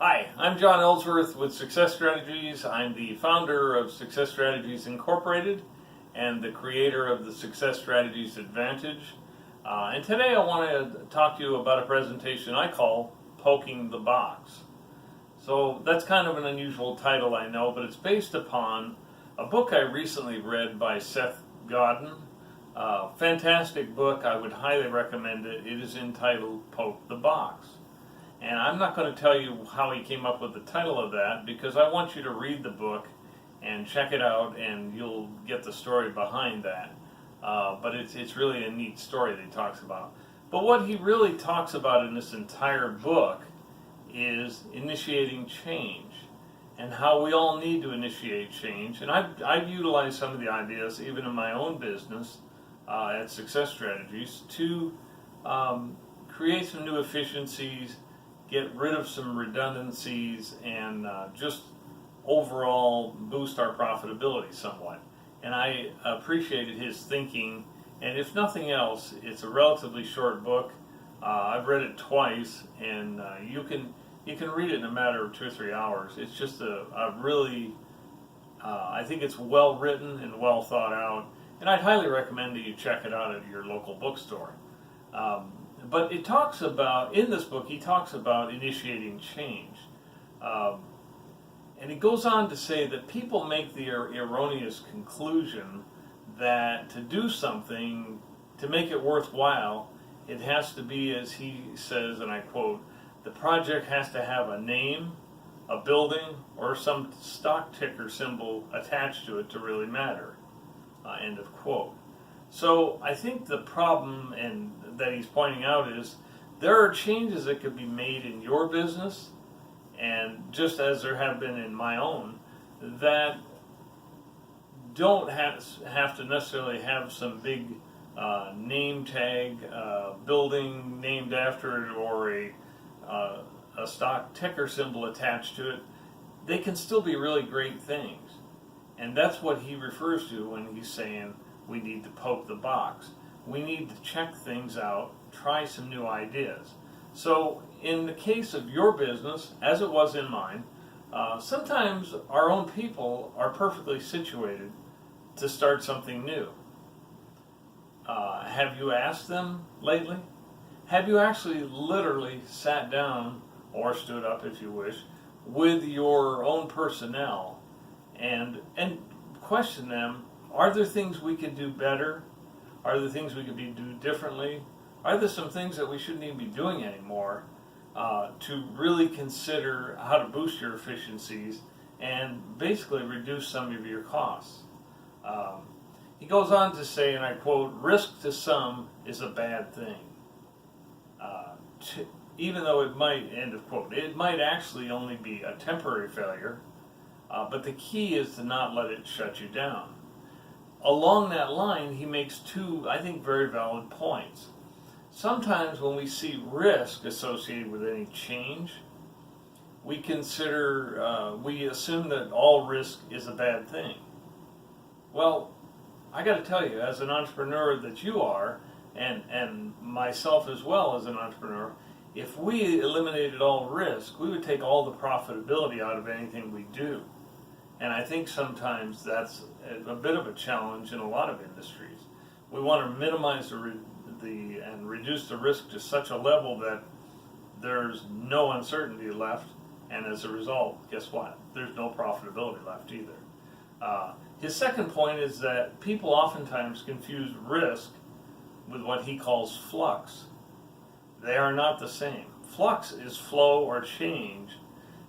Hi, I'm John Ellsworth with Success Strategies. I'm the founder of Success Strategies Incorporated and the creator of the Success Strategies Advantage. And today I want to talk to you about a presentation I call Poking the Box. So that's kind of an unusual title, I know, but it's based upon a book I recently read by Seth Godin. Fantastic book. I would highly recommend it. It is entitled Poke the Box. And I'm not going to tell you how he came up with the title of that because I want you to read the book and check it out and you'll get the story behind that. But it's really a neat story that he talks about. But what he really talks about in this entire book is initiating change and how we all need to initiate change. And I've utilized some of the ideas even in my own business at Success Strategies to create some new efficiencies, get rid of some redundancies, and just overall boost our profitability somewhat. And I appreciated his thinking, and if nothing else, it's a relatively short book. I've read it twice, and you can read it in a matter of 2 or 3 hours. It's just a really, I think it's well written and well thought out, and I'd highly recommend that you check it out at your local bookstore. But it talks about, in this book, he talks about initiating change. And he goes on to say that people make the erroneous conclusion that to do something, to make it worthwhile, it has to be, as he says, and I quote, the project has to have a name, a building, or some stock ticker symbol attached to it to really matter. End of quote. So I think the problem and that he's pointing out is there are changes that could be made in your business, and just as there have been in my own, that don't have to necessarily have some big name tag, building named after it, or a stock ticker symbol attached to it. They can still be really great things. And that's what he refers to when he's saying we need to poke the box. We need to check things out, try some new ideas. So in the case of your business, as it was in mine, sometimes our own people are perfectly situated to start something new. Have you asked them lately? Have you actually literally sat down, or stood up if you wish, with your own personnel and question them, are there things we could do better? Are there things we could do differently? Are there some things that we shouldn't even be doing anymore to really consider how to boost your efficiencies and basically reduce some of your costs? He goes on to say, and I quote, risk to some is a bad thing. Even though it might, end of quote, it might actually only be a temporary failure, but the key is to not let it shut you down. Along that line, he makes two, I think, very valid points. Sometimes when we see risk associated with any change, we assume that all risk is a bad thing. Well, I got to tell you, as an entrepreneur that you are, and myself as well as an entrepreneur, if we eliminated all risk, we would take all the profitability out of anything we do. And I think sometimes that's a bit of a challenge in a lot of industries. We want to minimize and reduce the risk to such a level that there's no uncertainty left, and as a result, guess what? There's no profitability left either. His second point is that people oftentimes confuse risk with what he calls flux. They are not the same. Flux is flow or change,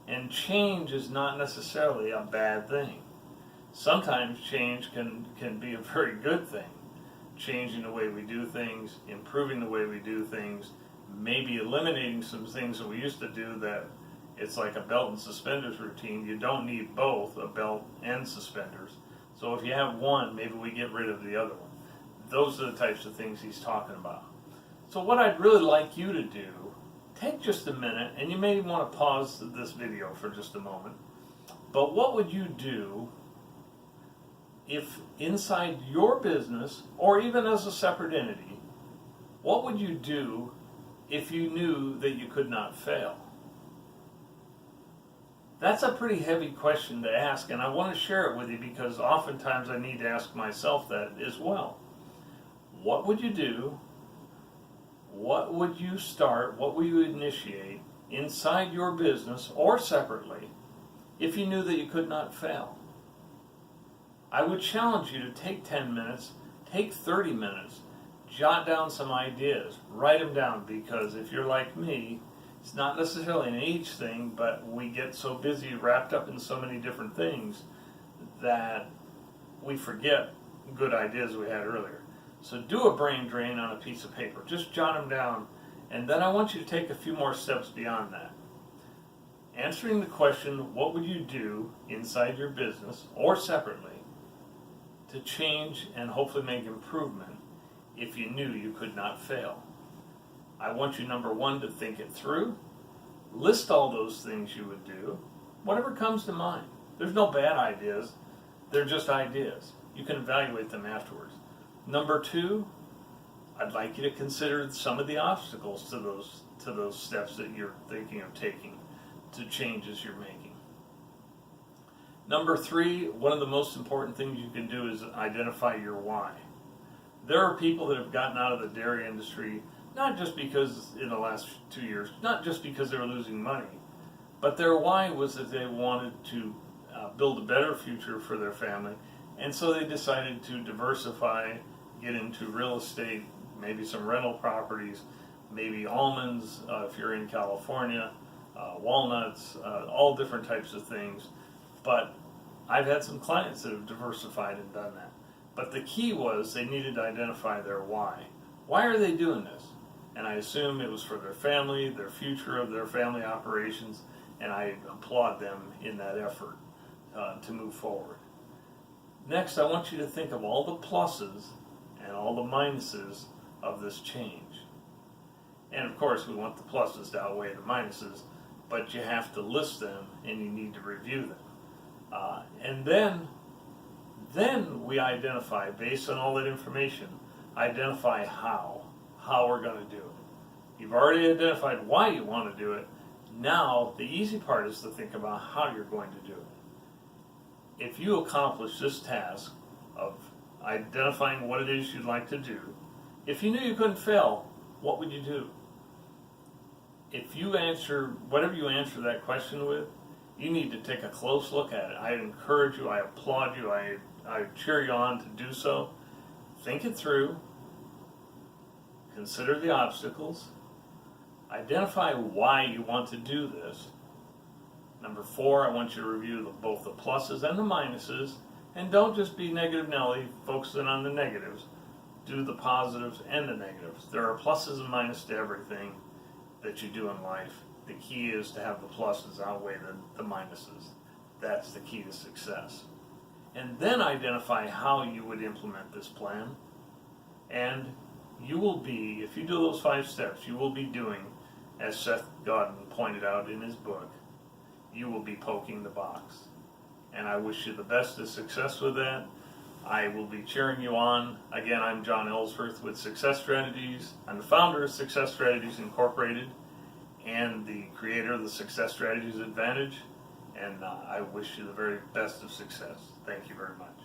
and change is not necessarily a bad thing. Sometimes change can be a very good thing. Changing the way we do things, improving the way we do things, maybe eliminating some things that we used to do that it's like a belt and suspenders routine. You don't need both, a belt and suspenders. So if you have one, maybe we get rid of the other one. Those are the types of things he's talking about. So what I'd really like you to do, take just a minute, and you may want to pause this video for just a moment, but what would you do if inside your business, or even as a separate entity, what would you do if you knew that you could not fail? That's a pretty heavy question to ask, and I want to share it with you because oftentimes I need to ask myself that as well. What would you do? What would you start? What would you initiate inside your business or separately if you knew that you could not fail? I would challenge you to take 10 minutes, take 30 minutes, jot down some ideas, write them down, because if you're like me, it's not necessarily an age thing, but we get so busy, wrapped up in so many different things that we forget good ideas we had earlier. So do a brain drain on a piece of paper. Just jot them down, and then I want you to take a few more steps beyond that. Answering the question, what would you do inside your business or separately to change and hopefully make improvement if you knew you could not fail? I want you, number one, to think it through. List all those things you would do, whatever comes to mind. There's no bad ideas. They're just ideas. You can evaluate them afterwards. Number two, I'd like you to consider some of the obstacles to those steps that you're thinking of taking, to changes you're making. Number three, one of the most important things you can do is identify your why. There are people that have gotten out of the dairy industry not just because in the last 2 years, not just because they were losing money, but their why was that they wanted to build a better future for their family, and so they decided to diversify, get into real estate, maybe some rental properties, maybe almonds if you're in California, walnuts, all different types of things. But I've had some clients that have diversified and done that. But the key was they needed to identify their why. Why are they doing this? And I assume it was for their family, their future of their family operations, and I applaud them in that effort to move forward. Next, I want you to think of all the pluses and all the minuses of this change. And of course, we want the pluses to outweigh the minuses, but you have to list them and you need to review them. And then we identify, based on all that information, identify how we're going to do it. You've already identified why you want to do it. Now, the easy part is to think about how you're going to do it. If you accomplish this task of identifying what it is you'd like to do, if you knew you couldn't fail, what would you do? If you answer, whatever you answer that question with, you need to take a close look at it. I encourage you, I applaud you, I cheer you on to do so. Think it through. Consider the obstacles. Identify why you want to do this. Number four, I want you to review both the pluses and the minuses, and don't just be negative Nelly, focusing on the negatives. Do the positives and the negatives. There are pluses and minuses to everything that you do in life. The key is to have the pluses outweigh the minuses. That's the key to success. And then identify how you would implement this plan. And you will be, if you do those 5 steps, you will be doing, as Seth Godin pointed out in his book, you will be poking the box. And I wish you the best of success with that. I will be cheering you on. Again, I'm John Ellsworth with Success Strategies. I'm the founder of Success Strategies Incorporated and the creator of the Success Strategies Advantage. And I wish you the very best of success. Thank you very much.